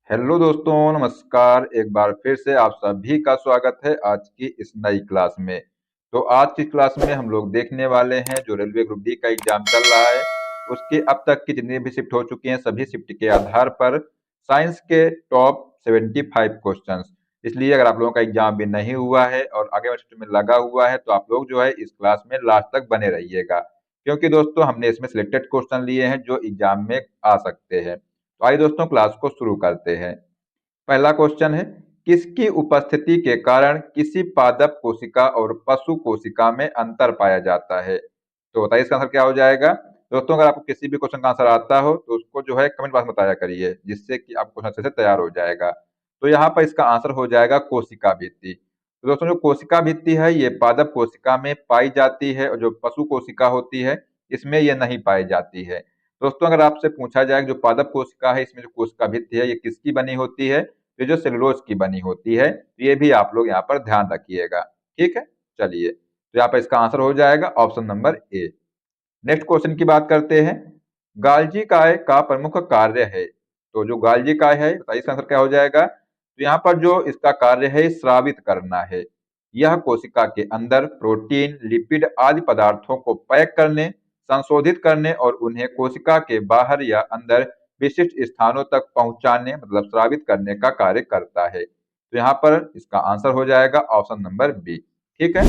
Hello दोस्तों, नमस्कार। एक बार फिर से आप सभी का स्वागत है आज की इस नई क्लास में। तो आज की क्लास में हम लोग देखने वाले हैं जो रेलवे ग्रुप डी का एग्जाम चल रहा है, उसके अब तक की जितनी भी शिफ्ट हो चुकी हैं सभी शिफ्ट के आधार पर साइंस के टॉप 75 क्वेश्चंस। इसलिए अगर आप लोगों का एग्जाम भी नहीं हुआ है और आगे वाले शिफ्ट में लगा हुआ है तो आप लोग जो है इस क्लास में लास्ट तक बने रहिएगा, क्योंकि दोस्तों हमने इसमें सिलेक्टेड क्वेश्चन लिए हैं जो एग्जाम में आ सकते हैं। तो आइए दोस्तों क्लास को शुरू करते हैं। पहला क्वेश्चन है, किसकी उपस्थिति के कारण किसी पादप कोशिका और पशु कोशिका में अंतर पाया जाता है? तो बताइए इसका आंसर क्या हो जाएगा। दोस्तों अगर आपको किसी भी क्वेश्चन का आंसर आता हो तो उसको जो है कमेंट बॉक्स में बताया करिए, जिससे कि आपको क्वेश्चन अच्छे से तैयार हो जाएगा। तो यहाँ पर इसका आंसर हो जाएगा कोशिका भित्ति। तो दोस्तों जो कोशिका भित्ति है ये पादप कोशिका में पाई जाती है और जो पशु कोशिका होती है इसमें ये नहीं पाई जाती है। दोस्तों अगर आपसे पूछा जाए कि जो पादप कोशिका है इसमें जो कोशिका भित्ति है ये किसकी बनी होती है, तो जो सेलुलोज की बनी होती है, तो ये भी आप लोग यहाँ पर ध्यान रखिएगा। ठीक है, चलिए तो यहाँ पर इसका आंसर हो जाएगा option number A. Next question की बात करते हैं, गाल्जी काय का प्रमुख कार्य है। तो जो गाल्जी काय है बताइए इसका आंसर क्या हो जाएगा। तो यहाँ पर जो इसका कार्य है स्रावित करना है। यह कोशिका के अंदर प्रोटीन लिपिड आदि पदार्थों को पैक करने, संशोधित करने और उन्हें कोशिका के बाहर या अंदर विशिष्ट स्थानों तक पहुंचाने मतलब स्रावित करने का कार्य करता है। तो यहाँ पर इसका आंसर हो जाएगा ऑप्शन नंबर बी। ठीक है,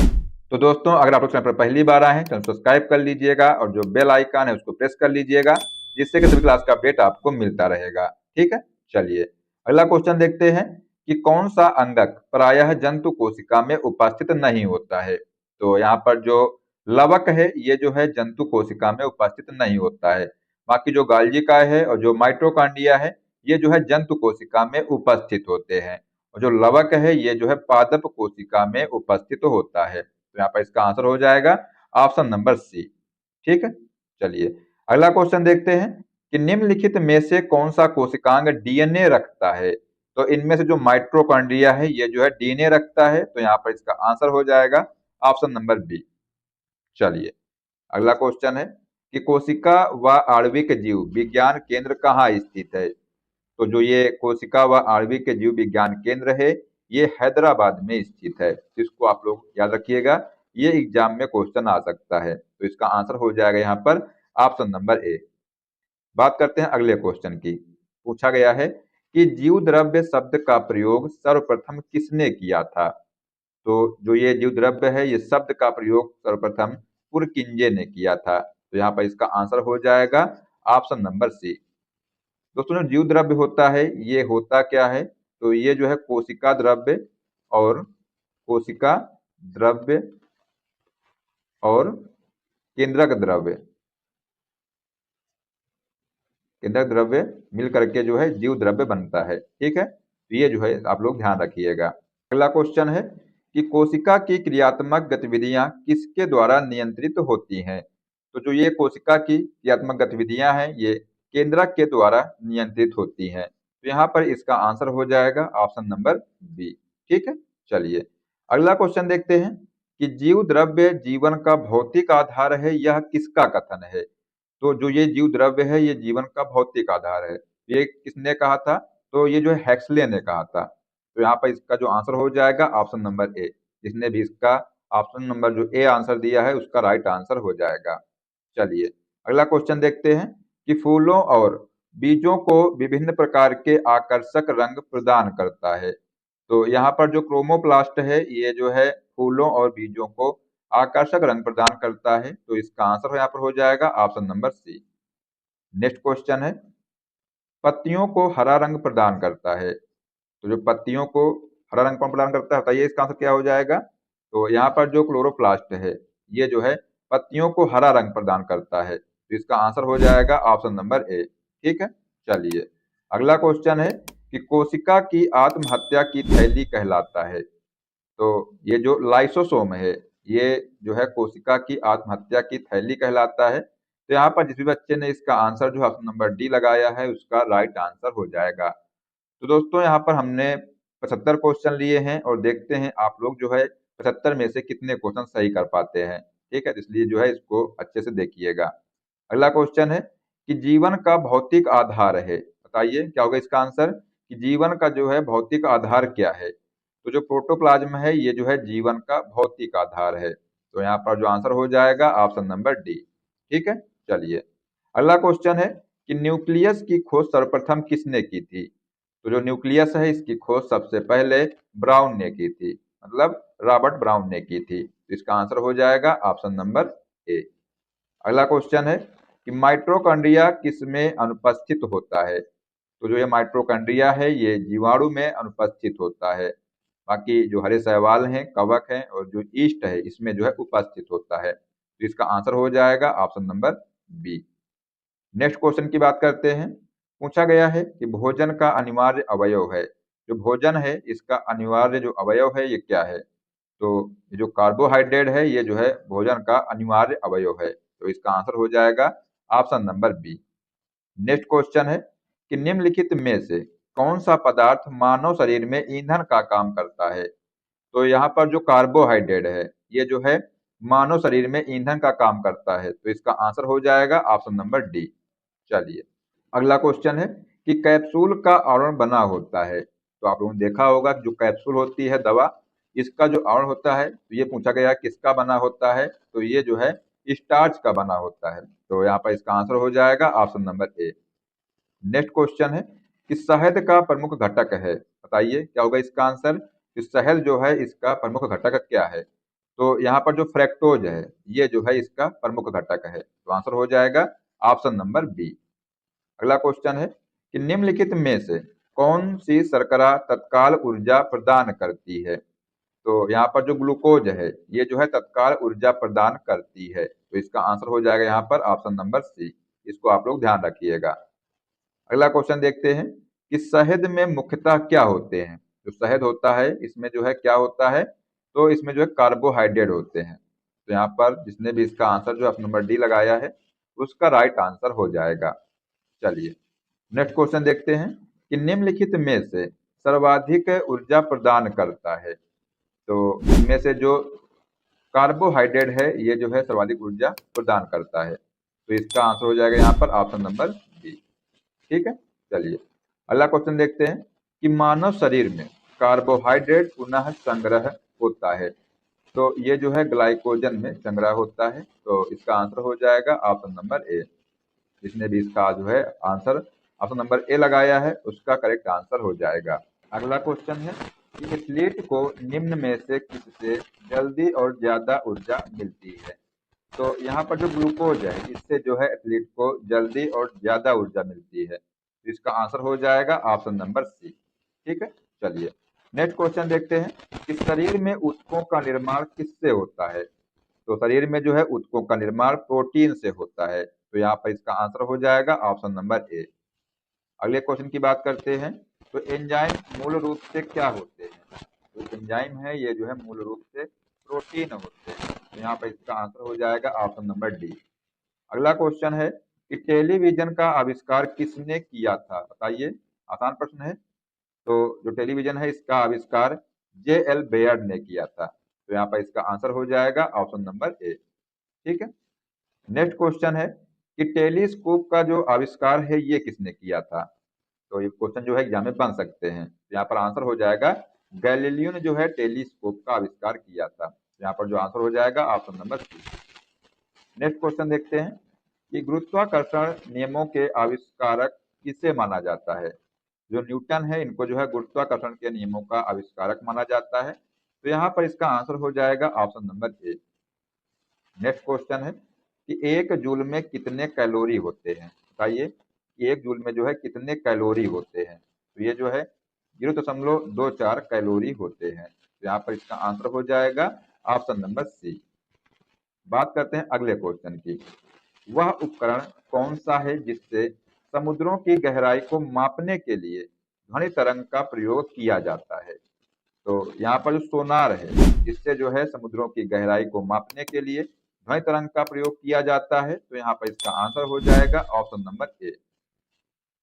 तो दोस्तों अगर आप लोग चैनल पर पहली बार आए हैं चैनल सब्सक्राइब कर लीजिएगा और जो बेल आइकन है उसको प्रेस कर लीजिएगा, जिससे कि सभी क्लास का अपडेट आपको मिलता रहेगा। ठीक है, चलिए अगला क्वेश्चन देखते हैं कि कौन सा अंगक प्रायः जंतु कोशिका में उपस्थित नहीं होता है। तो यहाँ पर जो लवक है ये जो है जंतु कोशिका में उपस्थित नहीं होता है। बाकी जो गाल्जिका है और जो माइटोकॉन्ड्रिया है ये जो है जंतु कोशिका में उपस्थित होते हैं, और जो लवक है ये जो है पादप कोशिका में उपस्थित होता है। तो यहाँ पर इसका आंसर हो जाएगा ऑप्शन नंबर सी। ठीक है, चलिए अगला क्वेश्चन देखते हैं कि निम्नलिखित में से कौन सा कोशिकांग डीएनए रखता है। तो इनमें से जो माइटोकॉन्ड्रिया है ये जो है डीएनए रखता है, तो यहाँ पर इसका आंसर हो जाएगा ऑप्शन नंबर बी। चलिए अगला क्वेश्चन है कि कोशिका व आणविक जीव विज्ञान केंद्र कहाँ स्थित है। तो जो ये कोशिका व आणविक जीव विज्ञान केंद्र है ये हैदराबाद में स्थित है। तो इसको आप लोग याद रखिएगा, ये एग्जाम में क्वेश्चन आ सकता है। तो इसका आंसर हो जाएगा यहाँ पर ऑप्शन नंबर ए। बात करते हैं अगले क्वेश्चन की। पूछा गया है कि जीव द्रव्य शब्द का प्रयोग सर्वप्रथम किसने किया था। तो जो ये जीव द्रव्य है ये शब्द का प्रयोग सर्वप्रथम पुरकिंजे ने किया था। तो यहाँ पर इसका आंसर हो जाएगा ऑप्शन नंबर सी। दोस्तों जो जीव द्रव्य होता है ये होता क्या है, तो ये जो है कोशिका द्रव्य और कोशिका द्रव्य और केंद्रक द्रव्य, केंद्रक द्रव्य मिल करके जो है जीव द्रव्य बनता है। ठीक है, तो ये जो है आप लोग ध्यान रखिएगा। अगला क्वेश्चन है कि कोशिका की क्रियात्मक गतिविधियां किसके द्वारा नियंत्रित होती हैं। तो जो ये कोशिका की क्रियात्मक गतिविधियां हैं ये केंद्रक के द्वारा नियंत्रित होती हैं। तो यहाँ पर इसका आंसर हो जाएगा ऑप्शन नंबर बी। ठीक है, चलिए अगला क्वेश्चन देखते हैं कि जीव द्रव्य जीवन का भौतिक आधार है, यह किसका कथन है। तो जो ये जीव द्रव्य है ये जीवन का भौतिक आधार है, ये किसने कहा था, तो ये जो है हेक्सले ने कहा था। तो यहाँ पर इसका जो आंसर हो जाएगा ऑप्शन नंबर ए। जिसने भी इसका ऑप्शन नंबर जो ए आंसर दिया है उसका राइट आंसर हो जाएगा। चलिए अगला क्वेश्चन देखते हैं कि फूलों और बीजों को विभिन्न प्रकार के आकर्षक रंग प्रदान करता है। तो यहाँ पर जो क्रोमोप्लास्ट है ये जो है फूलों और बीजों को आकर्षक रंग प्रदान करता है। तो इसका आंसर यहाँ पर हो जाएगा option number C. Next question है, पत्तियों को हरा रंग प्रदान करता है। तो जो पत्तियों को हरा रंग कौन प्रदान करता है बताइए इसका आंसर क्या हो जाएगा। तो यहाँ पर जो क्लोरोप्लास्ट है ये जो है पत्तियों को हरा रंग प्रदान करता है। तो इसका आंसर हो जाएगा ऑप्शन नंबर ए। ठीक है, चलिए अगला क्वेश्चन है कि कोशिका की आत्महत्या की थैली कहलाता है। तो ये जो लाइसोसोम है ये जो है कोशिका की आत्महत्या की थैली कहलाता है। तो यहाँ पर जिस भी बच्चे ने इसका आंसर जो ऑप्शन नंबर डी लगाया है उसका राइट आंसर हो जाएगा। तो दोस्तों यहाँ पर हमने 75 क्वेश्चन लिए हैं और देखते हैं आप लोग जो है 75 में से कितने क्वेश्चन सही कर पाते हैं। ठीक है, तो इसलिए जो है इसको अच्छे से देखिएगा। अगला क्वेश्चन है कि जीवन का भौतिक आधार है, बताइए क्या होगा इसका आंसर। कि जीवन का जो है भौतिक आधार क्या है। तो जो प्रोटोप्लाज्म है ये जो है जीवन का भौतिक आधार है। तो यहाँ पर जो आंसर हो जाएगा ऑप्शन नंबर डी। ठीक है, चलिए अगला क्वेश्चन है कि न्यूक्लियस की खोज सर्वप्रथम किसने की थी। तो जो न्यूक्लियस है इसकी खोज सबसे पहले ब्राउन ने की थी, मतलब रॉबर्ट ब्राउन ने की थी। तो इसका आंसर हो जाएगा ऑप्शन नंबर ए। अगला क्वेश्चन है कि माइटोकॉन्ड्रिया किसमें अनुपस्थित होता है। तो जो ये माइटोकॉन्ड्रिया है ये जीवाणु में अनुपस्थित होता है। बाकी जो हरे शैवाल हैं, कवक हैं और जो ईस्ट है इसमें जो है उपस्थित होता है। तो इसका आंसर हो जाएगा option number B. Next question की बात करते हैं। पूछा गया है कि भोजन का अनिवार्य अवयव है। जो भोजन है इसका अनिवार्य जो अवयव है ये क्या है। तो ये जो कार्बोहाइड्रेट है ये जो है भोजन का अनिवार्य अवयव है। तो इसका आंसर हो जाएगा option number B. Next question है कि निम्नलिखित में से कौन सा पदार्थ मानव शरीर में ईंधन का काम करता है। तो यहाँ पर जो कार्बोहाइड्रेट है ये जो है मानव शरीर में ईंधन का काम करता है। तो इसका आंसर हो जाएगा ऑप्शन नंबर डी। चलिए अगला क्वेश्चन है कि कैप्सूल का आवरण बना होता है। तो आप लोगों ने देखा होगा कि जो कैप्सूल होती है दवा, इसका जो आवरण होता है तो ये पूछा गया किसका बना होता है। तो ये जो है स्टार्च का बना होता है। तो यहाँ पर इसका आंसर हो जाएगा option number A. Next question है कि शहद का प्रमुख घटक है। बताइए क्या होगा इसका आंसर। कि शहद जो है इसका प्रमुख घटक क्या है। तो यहाँ पर जो फ्रैक्टोज है ये जो है इसका प्रमुख घटक है। तो आंसर हो जाएगा ऑप्शन नंबर बी। अगला क्वेश्चन है कि निम्नलिखित में से कौन सी शर्करा तत्काल ऊर्जा प्रदान करती है। तो यहाँ पर जो ग्लूकोज है ये जो है तत्काल ऊर्जा प्रदान करती है। तो इसका आंसर हो जाएगा यहाँ पर ऑप्शन नंबर सी। इसको आप लोग ध्यान रखिएगा। अगला क्वेश्चन देखते हैं कि शहद में मुख्यतः क्या होते हैं। जो शहद होता है इसमें जो है क्या होता है। तो इसमें जो है कार्बोहाइड्रेट होते हैं। तो यहाँ पर जिसने भी इसका आंसर जो ऑप्शन नंबर डी लगाया है उसका राइट आंसर हो जाएगा। चलिए नेक्स्ट क्वेश्चन देखते हैं कि निम्नलिखित में से सर्वाधिक ऊर्जा प्रदान करता है। तो इनमें से जो कार्बोहाइड्रेट है ये जो है सर्वाधिक ऊर्जा प्रदान करता है। तो इसका आंसर हो जाएगा यहाँ पर ऑप्शन नंबर बी। ठीक है, चलिए अगला क्वेश्चन देखते हैं कि मानव शरीर में कार्बोहाइड्रेट पुनः संग्रह होता है। तो ये जो है ग्लाइकोजन में संग्रह होता है। तो इसका आंसर हो जाएगा ऑप्शन नंबर ए। जिसने भी इसका जो है आंसर ऑप्शन नंबर ए लगाया है उसका करेक्ट आंसर हो जाएगा। अगला क्वेश्चन है कि एथलीट को निम्न में से किससे जल्दी और ज्यादा ऊर्जा मिलती है। तो यहाँ पर जो ग्लूकोज है इससे जो है एथलीट को जल्दी और ज्यादा ऊर्जा मिलती है। तो इसका आंसर हो जाएगा ऑप्शन नंबर सी। ठीक है, चलिए नेक्स्ट क्वेश्चन देखते हैं कि शरीर में ऊतकों का निर्माण किससे होता है। तो शरीर में जो है ऊतकों का निर्माण प्रोटीन से होता है। तो यहाँ पर इसका आंसर हो जाएगा ऑप्शन नंबर ए। अगले क्वेश्चन की बात करते हैं। तो एंजाइम मूल रूप से क्या होते हैं। तो एंजाइम है ये जो है मूल रूप से प्रोटीन होते हैं। तो यहाँ पर इसका आंसर हो जाएगा ऑप्शन नंबर डी। अगला क्वेश्चन है कि टेलीविजन का आविष्कार किसने किया था। बताइए, आसान प्रश्न है। तो जो टेलीविजन है इसका आविष्कार जे एल बेयर्ड ने किया था। तो यहाँ पर इसका आंसर हो जाएगा ऑप्शन नंबर ए। ठीक है, नेक्स्ट क्वेश्चन है कि टेलीस्कोप का जो आविष्कार है ये किसने किया था। तो ये क्वेश्चन जो है एग्जाम में बन सकते हैं। तो यहाँ पर आंसर हो जाएगा गैलीलियो ने जो है टेलीस्कोप का आविष्कार किया था। तो यहाँ पर जो आंसर हो जाएगा option number C. Next question देखते हैं कि गुरुत्वाकर्षण नियमों के आविष्कारक किसे माना जाता है। जो न्यूटन है इनको जो है गुरुत्वाकर्षण के नियमों का आविष्कारक माना जाता है। तो यहाँ पर इसका आंसर हो जाएगा option number A. Next question है कि एक जूल में कितने कैलोरी होते हैं। बताइए कि एक जूल में जो है कितने कैलोरी होते हैं। तो ये जो है 0.24 कैलोरी होते हैं। तो यहाँ पर इसका आंसर हो जाएगा ऑप्शन नंबर सी। बात करते हैं अगले क्वेश्चन की। वह उपकरण कौन सा है जिससे समुद्रों की गहराई को मापने के लिए ध्वनि तरंग का प्रयोग किया जाता है। तो यहाँ पर जो सोनार है इससे जो है समुद्रों की गहराई को मापने के लिए ध्वनि तरंग का प्रयोग किया जाता है। तो यहाँ पर इसका आंसर हो जाएगा option number A.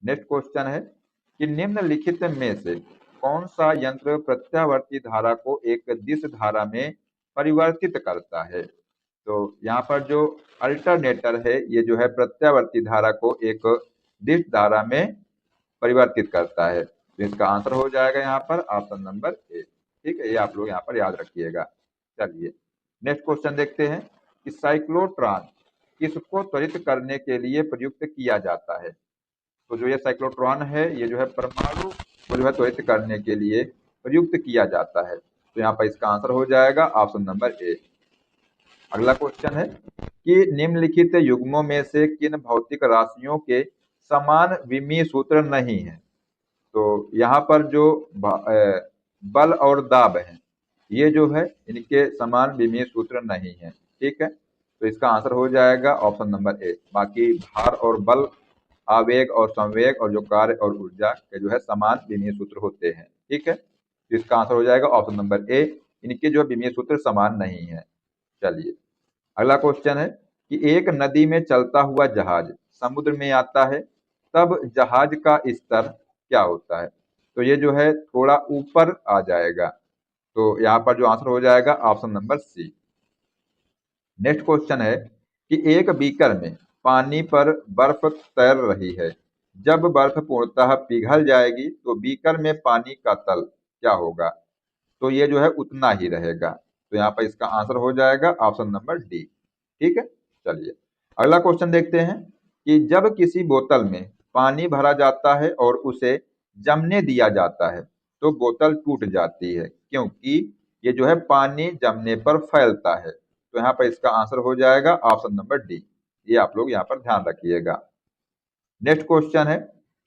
Next question है कि निम्नलिखित में से कौन सा यंत्र प्रत्यावर्ती धारा को एक दिश धारा में परिवर्तित करता है। तो यहाँ पर जो अल्टरनेटर है ये जो है प्रत्यावर्ती धारा को एक दिश धारा में परिवर्तित करता है। तो इसका आंसर हो जाएगा यहाँ पर ऑप्शन नंबर ए। ठीक है, ये आप लोग यहाँ पर याद रखिएगा। चलिए नेक्स्ट क्वेश्चन देखते हैं कि साइक्लोट्रॉन किसको त्वरित करने के लिए प्रयुक्त किया जाता है। तो जो ये साइक्लोट्रॉन है ये जो है परमाणु को जो है त्वरित करने के लिए प्रयुक्त किया जाता है। तो यहाँ पर इसका आंसर हो जाएगा ऑप्शन नंबर ए। अगला क्वेश्चन है कि निम्नलिखित युग्मों में से किन भौतिक राशियों के समान विमीय सूत्र नहीं है। तो यहाँ पर जो बल और दाब है ये जो है इनके समान विमीय सूत्र नहीं है। ठीक है, तो इसका आंसर हो जाएगा ऑप्शन नंबर ए। बाकी भार और बल, आवेग और संवेग और जो कार्य और ऊर्जा के जो है समान विमीय सूत्र होते हैं। ठीक है, तो इसका आंसर हो जाएगा ऑप्शन नंबर ए, इनके जो विमीय सूत्र समान नहीं है। चलिए अगला क्वेश्चन है कि एक नदी में चलता हुआ जहाज समुद्र में आता है तब जहाज का स्तर क्या होता है। तो ये जो है थोड़ा ऊपर आ जाएगा। तो यहाँ पर जो आंसर हो जाएगा option number C. Next question है कि एक बीकर में पानी पर बर्फ तैर रही है, जब बर्फ पूर्णतः पिघल जाएगी तो बीकर में पानी का तल क्या होगा। तो ये जो है उतना ही रहेगा। तो यहाँ पर इसका आंसर हो जाएगा ऑप्शन नंबर डी। ठीक है, चलिए अगला क्वेश्चन देखते हैं कि जब किसी बोतल में पानी भरा जाता है और उसे जमने दिया जाता है तो बोतल टूट जाती है, क्योंकि ये जो है पानी जमने पर फैलता है। तो यहाँ पर इसका आंसर हो जाएगा ऑप्शन नंबर डी। ये आप लोग यहाँ पर ध्यान रखिएगा। नेक्स्ट क्वेश्चन है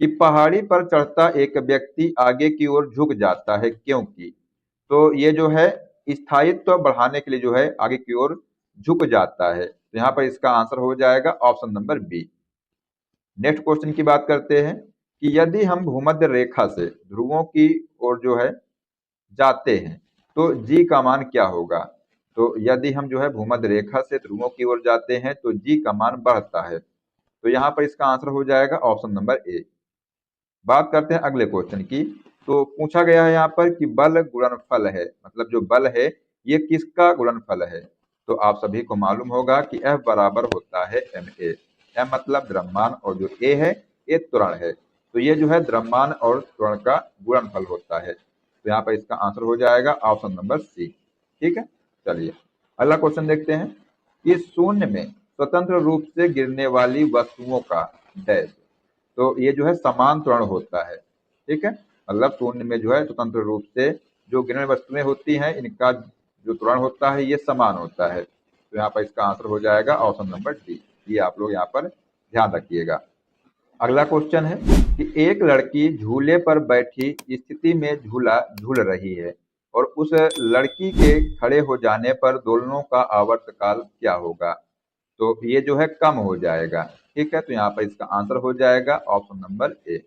कि पहाड़ी पर चढ़ता एक व्यक्ति आगे की ओर झुक जाता है, क्योंकि। तो ये जो है स्थायित्व बढ़ाने के लिए जो है आगे की ओर झुक जाता है। तो यहाँ पर इसका आंसर हो जाएगा option number B. Next question की बात करते हैं कि यदि हम भूमध्य रेखा से ध्रुवों की ओर जो है जाते हैं तो जी का मान क्या होगा। तो यदि हम जो है भूमध्य रेखा से ध्रुवों की ओर जाते हैं तो जी का मान बढ़ता है। तो यहाँ पर इसका आंसर हो जाएगा ऑप्शन नंबर ए। बात करते हैं अगले क्वेश्चन की। तो पूछा गया है यहाँ पर कि बल गुणनफल है, मतलब जो बल है ये किसका गुणनफल है। तो आप सभी को मालूम होगा कि F बराबर होता है ma। M मतलब द्रव्यमान और जो a है ये त्वरण है। तो ये जो है द्रव्यमान और त्वरण का गुणनफल होता है। तो यहाँ पर इसका आंसर हो जाएगा ऑप्शन नंबर सी। ठीक है, चलिए अगला क्वेश्चन देखते हैं कि शून्य में स्वतंत्र रूप से गिरने वाली वस्तुओं का डैश। तो ये जो है समान त्वरण होता है। ठीक है, मतलब शून्य में जो है स्वतंत्र रूप से जो गिरने वाली वस्तुएं होती हैं इनका जो त्वरण होता है ये समान होता है। तो यहाँ पर इसका आंसर हो जाएगा ऑप्शन नंबर डी। ये आप लोग यहाँ पर ध्यान रखिएगा। अगला क्वेश्चन है कि एक लड़की झूले पर बैठी स्थिति में झूला झूल रही है और उस लड़की के खड़े हो जाने पर दोलनों का आवर्तकाल क्या होगा। तो ये जो है कम हो जाएगा। ठीक है, तो यहाँ पर इसका आंसर हो जाएगा ऑप्शन नंबर ए।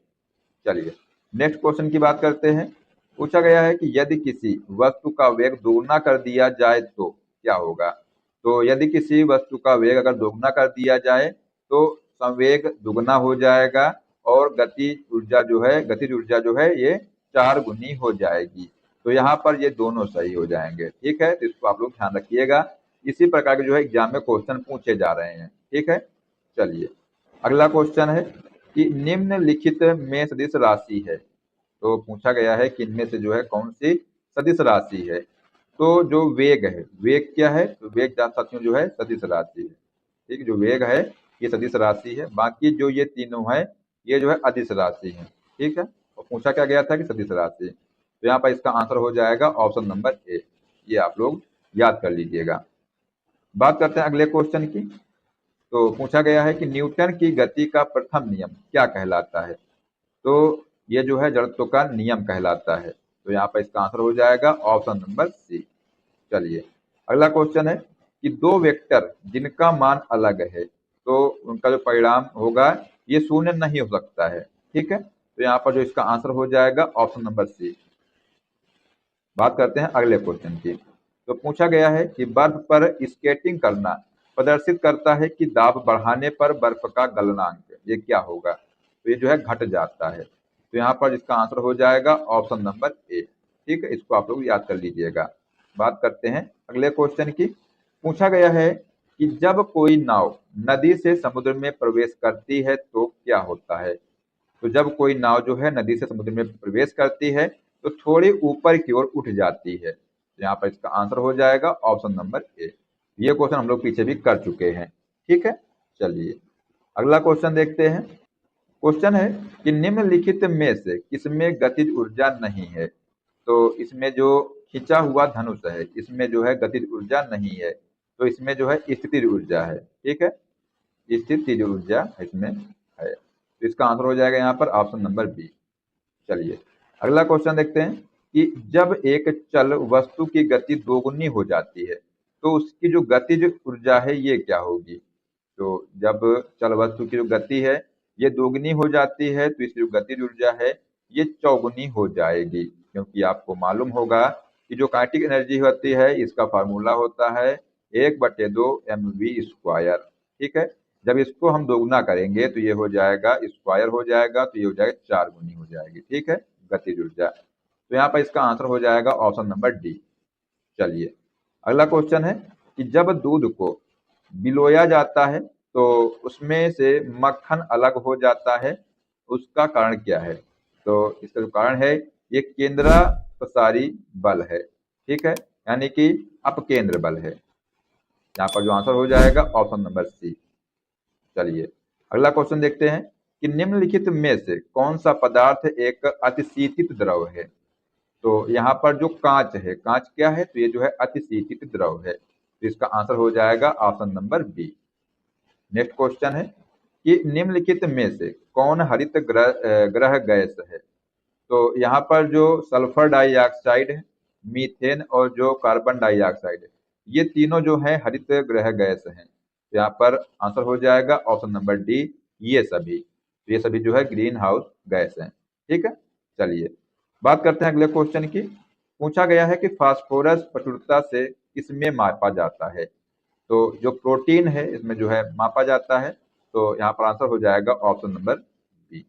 चलिए नेक्स्ट क्वेश्चन की बात करते हैं। पूछा गया है कि यदि किसी वस्तु का वेग दोगुना कर दिया जाए तो क्या होगा। तो यदि किसी वस्तु का वेग अगर दोगुना कर दिया जाए तो संवेग दुगना हो जाएगा और गतिज ऊर्जा जो है ये 4 गुनी हो जाएगी। तो यहाँ पर ये दोनों सही हो जाएंगे। ठीक है, तो इसको आप लोग ध्यान रखिएगा। इसी प्रकार के जो है एग्जाम में क्वेश्चन पूछे जा रहे हैं। ठीक है, चलिए अगला क्वेश्चन है कि निम्नलिखित में सदिश राशि है। तो पूछा गया है कि इनमें से जो है कौन सी सदिश राशि है। तो जो वेग है, वेग क्या है, तो वेग साथियों जो है सदिश राशि है। ठीक है, जो वेग है ये सदिश राशि है, बाकी जो ये तीनों है ये जो है अदिश राशि है। ठीक है, और पूछा क्या गया था कि सदिश राशि। तो यहाँ पर इसका आंसर हो जाएगा ऑप्शन नंबर ए। ये आप लोग याद कर लीजिएगा। बात करते हैं अगले क्वेश्चन की। तो पूछा गया है कि न्यूटन की गति का प्रथम नियम क्या कहलाता है। तो ये जो है जड़त्व का नियम कहलाता है। तो यहाँ पर इसका आंसर हो जाएगा ऑप्शन नंबर सी। चलिए अगला क्वेश्चन है कि दो वेक्टर जिनका मान अलग है तो उनका जो परिणाम होगा ये शून्य नहीं हो सकता है। ठीक है, तो यहाँ पर जो इसका आंसर हो जाएगा ऑप्शन नंबर सी। बात करते हैं अगले क्वेश्चन की। तो पूछा गया है कि बर्फ पर स्केटिंग करना प्रदर्शित करता है कि दाब बढ़ाने पर बर्फ का गलनांक ये क्या होगा। तो ये जो है घट जाता है। तो यहाँ पर इसका आंसर हो जाएगा ऑप्शन नंबर ए। ठीक है, इसको आप लोग याद कर लीजिएगा। बात करते हैं अगले क्वेश्चन की। पूछा गया है कि जब कोई नाव नदी से समुद्र में प्रवेश करती है तो क्या होता है। तो जब कोई नाव जो है नदी से समुद्र में प्रवेश करती है तो थोड़ी ऊपर की ओर उठ जाती है। तो यहाँ पर इसका आंसर हो जाएगा ऑप्शन नंबर ए। ये क्वेश्चन हम लोग पीछे भी कर चुके हैं। ठीक है, चलिए अगला क्वेश्चन देखते हैं। क्वेश्चन है कि निम्नलिखित में से किसमें गतिज ऊर्जा नहीं है। तो इसमें जो खिंचा हुआ धनुष है इसमें जो है गतिज ऊर्जा नहीं है, तो इसमें जो है स्थितिज ऊर्जा है। ठीक है, स्थितिज ऊर्जा इसमें है, तो इसका आंसर हो जाएगा यहाँ पर ऑप्शन नंबर बी। चलिए अगला क्वेश्चन देखते हैं कि जब एक चल वस्तु की गति दोगुनी हो जाती है तो उसकी जो गतिज ऊर्जा है ये क्या होगी। तो जब चल वस्तु की जो गति है ये दोगुनी हो जाती है तो इसकी जो गतिज ऊर्जा है ये चौगुनी हो जाएगी, क्योंकि आपको मालूम होगा कि जो काइनेटिक एनर्जी होती है इसका फार्मूला होता है 1/2 mv²। ठीक है, जब इसको हम दोगुना करेंगे तो ये हो जाएगा स्क्वायर हो जाएगा, तो ये हो जाएगा 4 गुनी हो जाएगी। ठीक है, गतिज ऊर्जा, तो यहाँ पर इसका आंसर हो जाएगा ऑप्शन नंबर डी। चलिए अगला क्वेश्चन है कि जब दूध को बिलोया जाता है तो उसमें से मक्खन अलग हो जाता है, उसका कारण क्या है। तो इसका जो कारण है ये केंद्रापसारी बल है। ठीक है, यानी कि अपकेंद्र बल है। यहाँ पर जो आंसर हो जाएगा ऑप्शन नंबर सी। चलिए अगला क्वेश्चन देखते हैं कि निम्नलिखित में से कौन सा पदार्थ एक अतिशीतित द्रव है। तो यहाँ पर जो कांच है, कांच क्या है, तो ये जो है अतिशीतित द्रव है, तो इसका आंसर हो जाएगा option number B. Next question है कि निम्नलिखित में से कौन हरित ग्रह गैस है। तो यहाँ पर जो सल्फर डाइऑक्साइड है, मीथेन और जो कार्बन डाइऑक्साइड है, ये तीनों जो है हरित ग्रह गैस हैं। तो यहाँ पर आंसर हो जाएगा ऑप्शन नंबर डी, ये सभी, तो ये सभी जो है ग्रीन हाउस गैस हैं। ठीक है, चलिए बात करते हैं अगले क्वेश्चन की। पूछा गया है कि फास्फोरस प्रचुरता से किसमें मापा जाता है। तो जो प्रोटीन है इसमें जो है मापा जाता है, तो यहाँ पर आंसर हो जाएगा ऑप्शन नंबर बी।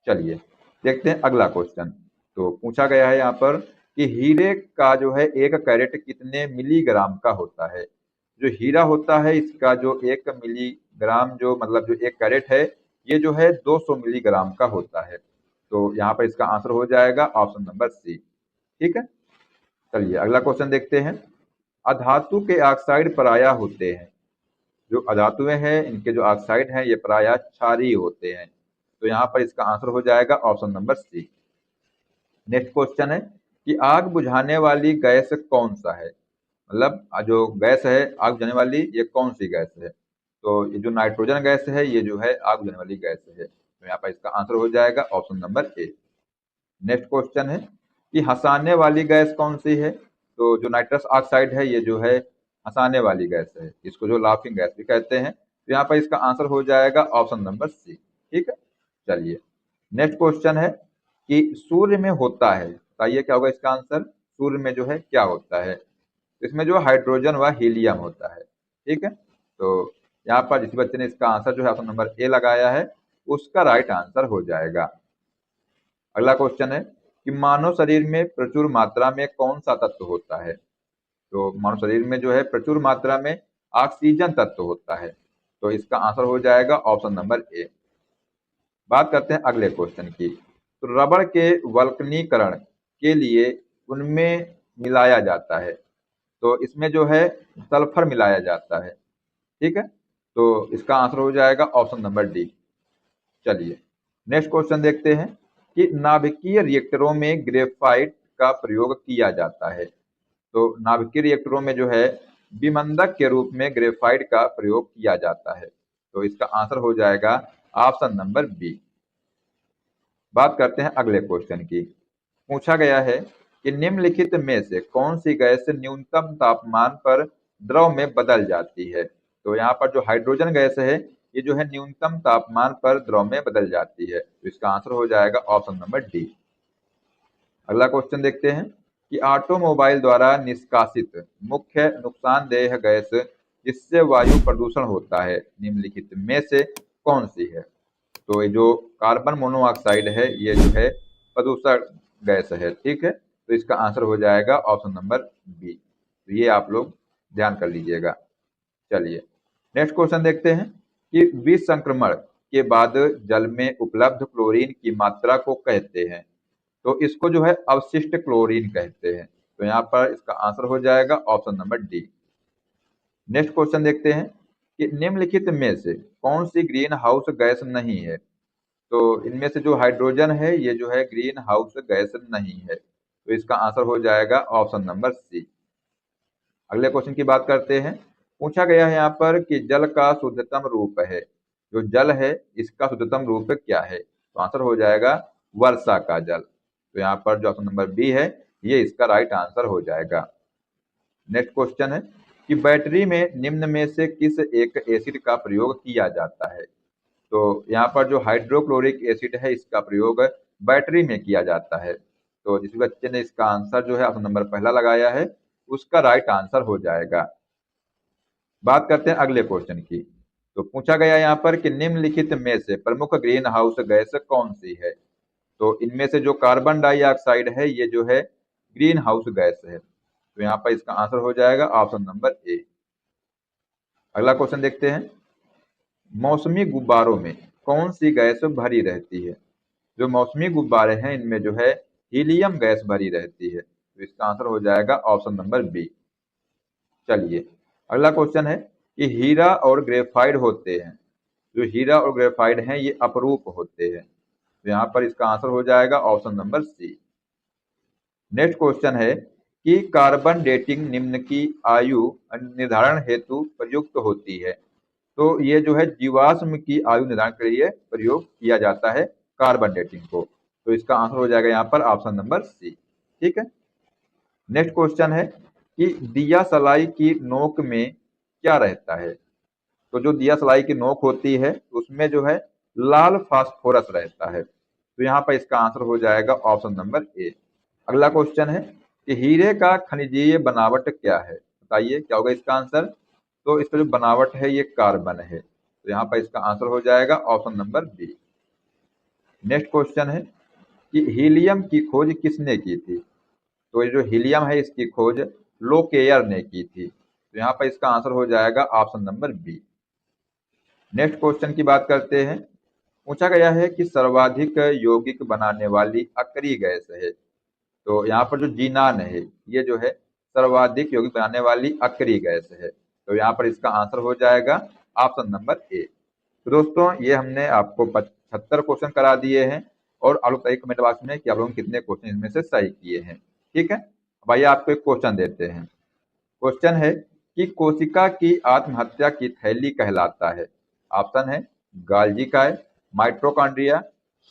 चलिए देखते हैं अगला क्वेश्चन। तो पूछा गया है यहाँ पर कि हीरे का जो है 1 कैरेट कितने मिलीग्राम का होता है। जो हीरा होता है इसका जो 1 मिलीग्राम जो मतलब जो 1 कैरेट है ये जो है 200 मिलीग्राम का होता है, तो यहाँ पर इसका आंसर हो जाएगा ऑप्शन नंबर सी। ठीक है, चलिए अगला क्वेश्चन देखते हैं। अधातु के ऑक्साइड पराया होते हैं। जो अधातुएं हैं इनके जो ऑक्साइड हैं ये प्रायः क्षारीय होते हैं, तो यहाँ पर इसका आंसर हो जाएगा option number C. Next question है कि आग बुझाने वाली गैस कौन सा है। मतलब जो गैस है आग बुझाने वाली ये कौन सी गैस है। तो ये जो नाइट्रोजन गैस है ये जो है आग बुझाने वाली गैस है, तो यहाँ पर इसका आंसर हो जाएगा option number A. Next question है कि हंसाने वाली गैस कौन सी है। तो जो नाइट्रस ऑक्साइड है ये जो है हंसाने वाली गैस है, इसको जो लाफिंग गैस भी कहते हैं, तो यहाँ पर इसका आंसर हो जाएगा ऑप्शन नंबर सी। ठीक है, चलिए नेक्स्ट क्वेश्चन है कि सूर्य में होता है, बताइए क्या होगा इसका आंसर। सूर्य में जो है क्या होता है, इसमें जो हाइड्रोजन व हीलियम होता है। ठीक है, तो यहाँ पर जिस बच्चे ने इसका आंसर जो है ऑप्शन नंबर ए लगाया है उसका राइट आंसर हो जाएगा। अगला क्वेश्चन है कि मानव शरीर में प्रचुर मात्रा में कौन सा तत्व होता है। तो मानव शरीर में जो है प्रचुर मात्रा में ऑक्सीजन तत्व होता है, तो इसका आंसर हो जाएगा ऑप्शन नंबर ए। बात करते हैं अगले क्वेश्चन की। तो रबड़ के वल्कनीकरण के लिए उनमें मिलाया जाता है, तो इसमें जो है सल्फर मिलाया जाता है। ठीक है, तो इसका आंसर हो जाएगा ऑप्शन नंबर डी। चलिए नेक्स्ट क्वेश्चन देखते हैं कि नाभिकीय रिएक्टरों में ग्रेफाइट का प्रयोग किया जाता है। तो नाभिकीय रिएक्टरों में जो है विमंदक के रूप में ग्रेफाइट का प्रयोग किया जाता है, तो इसका आंसर हो जाएगा ऑप्शन नंबर बी। बात करते हैं अगले क्वेश्चन की। पूछा गया है कि निम्नलिखित में से कौन सी गैस न्यूनतम तापमान पर द्रव में बदल जाती है। तो यहाँ पर जो हाइड्रोजन गैस है ये जो है न्यूनतम तापमान पर द्रव में बदल जाती है, तो इसका आंसर हो जाएगा ऑप्शन नंबर डी। अगला क्वेश्चन देखते हैं कि ऑटोमोबाइल द्वारा निष्कासित मुख्य नुकसानदेह गैस जिससे वायु प्रदूषण होता है निम्नलिखित में से कौन सी है। तो ये जो कार्बन मोनोऑक्साइड है ये जो है प्रदूषक गैस है। ठीक है, तो इसका आंसर हो जाएगा ऑप्शन नंबर बी, तो ये आप लोग ध्यान कर लीजिएगा। चलिए नेक्स्ट क्वेश्चन देखते हैं कि विष संक्रमण के बाद जल में उपलब्ध क्लोरीन की मात्रा को कहते हैं? तो इसको जो है अवशिष्ट क्लोरीन कहते हैं। तो यहाँ पर इसका आंसर हो जाएगा option number D. Next question देखते हैं कि निम्नलिखित में से कौन सी ग्रीन हाउस गैस नहीं है? तो इनमें से जो हाइड्रोजन है ये जो है ग्रीन हाउस गैस नहीं है, तो इसका आंसर हो जाएगा ऑप्शन नंबर सी। अगले क्वेश्चन की बात करते हैं। पूछा गया है यहाँ पर कि जल का शुद्धतम रूप है, जो जल है इसका शुद्धतम रूप क्या है? तो आंसर हो जाएगा वर्षा का जल। तो यहाँ पर जो ऑप्शन नंबर बी है ये इसका राइट आंसर हो जाएगा। नेक्स्ट क्वेश्चन है कि बैटरी में निम्न में से किस एक एसिड का प्रयोग किया जाता है? तो यहाँ पर जो हाइड्रोक्लोरिक एसिड है इसका प्रयोग बैटरी में किया जाता है। तो जिस बच्चे ने इसका आंसर जो है ऑप्शन नंबर पहला लगाया है उसका राइट आंसर हो जाएगा। बात करते हैं अगले क्वेश्चन की। तो पूछा गया यहाँ पर कि निम्नलिखित में से प्रमुख ग्रीन हाउस गैस कौन सी है? तो इनमें से जो कार्बन डाइऑक्साइड है ये जो है ग्रीन हाउस गैस है, तो यहाँ पर इसका आंसर हो जाएगा ऑप्शन नंबर ए। अगला क्वेश्चन देखते हैं। मौसमी गुब्बारों में कौन सी गैस भरी रहती है? जो मौसमी गुब्बारे हैं इनमें जो है हीलियम गैस भरी रहती है, तो इसका आंसर हो जाएगा ऑप्शन नंबर बी। चलिए अगला क्वेश्चन है कि हीरा और ग्रेफाइट होते हैं, जो हीरा और ग्रेफाइट हैं ये अपरूप होते हैं, तो यहाँ पर इसका आंसर हो जाएगा option number C. Next question है कि कार्बन डेटिंग निम्न की आयु निर्धारण हेतु प्रयुक्त होती है? तो ये जो है जीवाश्म की आयु निर्धारण के लिए प्रयोग किया जाता है कार्बन डेटिंग को, तो इसका आंसर हो जाएगा यहाँ पर ऑप्शन नंबर सी। ठीक है। नेक्स्ट क्वेश्चन है कि दिया सलाई की नोक में क्या रहता है? तो जो दिया सलाई की नोक होती है उसमें जो है लाल फास्फोरस रहता है, तो यहाँ पर इसका आंसर हो जाएगा ऑप्शन नंबर ए। अगला क्वेश्चन है कि हीरे का खनिजीय बनावट क्या है? बताइए क्या होगा इसका आंसर? तो इसका जो बनावट है ये कार्बन है, तो यहाँ पर इसका आंसर हो जाएगा option number B. Next question है कि हीलियम की खोज किसने की थी? तो ये जो हीलियम है इसकी खोज लोकेयर ने की थी, तो यहाँ पर इसका आंसर हो जाएगा option number B. Next question की बात करते हैं। पूछा गया है कि सर्वाधिक यौगिक बनाने वाली अक्रिय गैस है, तो यहाँ पर जो जीनान है ये जो है सर्वाधिक यौगिक बनाने वाली अक्रिय गैस है, तो यहाँ पर इसका आंसर हो जाएगा ऑप्शन नंबर ए। तो दोस्तों ये हमने आपको 75 क्वेश्चन करा दिए हैं और आप लोग बताइए कमेंट बॉक्स में कि आप लोगों ने कितने क्वेश्चन इनमें से सही किए हैं। ठीक है। अब आइए आपको एक क्वेश्चन देते हैं। क्वेश्चन है कि कोशिका की आत्महत्या की थैली कहलाता है? ऑप्शन है गाल्जी काय, माइटोकॉन्ड्रिया,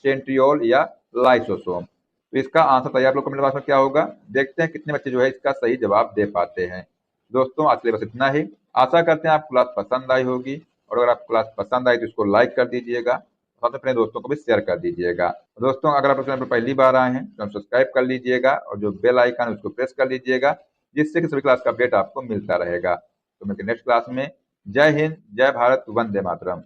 सेंट्रियोल या लाइसोसोम। तो इसका आंसर बताइए आप लोग कमेंट बॉक्स में क्या होगा। देखते हैं कितने बच्चे जो है इसका सही जवाब दे पाते हैं। दोस्तों आज के लिए बस इतना ही। आशा करते हैं आपको क्लास पसंद आई होगी, और अगर आपको क्लास पसंद आई तो इसको लाइक कर दीजिएगा, साथ में अपने दोस्तों को भी शेयर कर दीजिएगा। दोस्तों अगर आप चैनल पर पहली बार आए हैं तो सब्सक्राइब कर लीजिएगा और जो बेल आइकन है उसको प्रेस कर लीजिएगा, जिससे कि सभी क्लास का अपडेट आपको मिलता रहेगा। तो मिलते हैं नेक्स्ट क्लास में। जय हिंद, जय भारत, वंदे मातरम।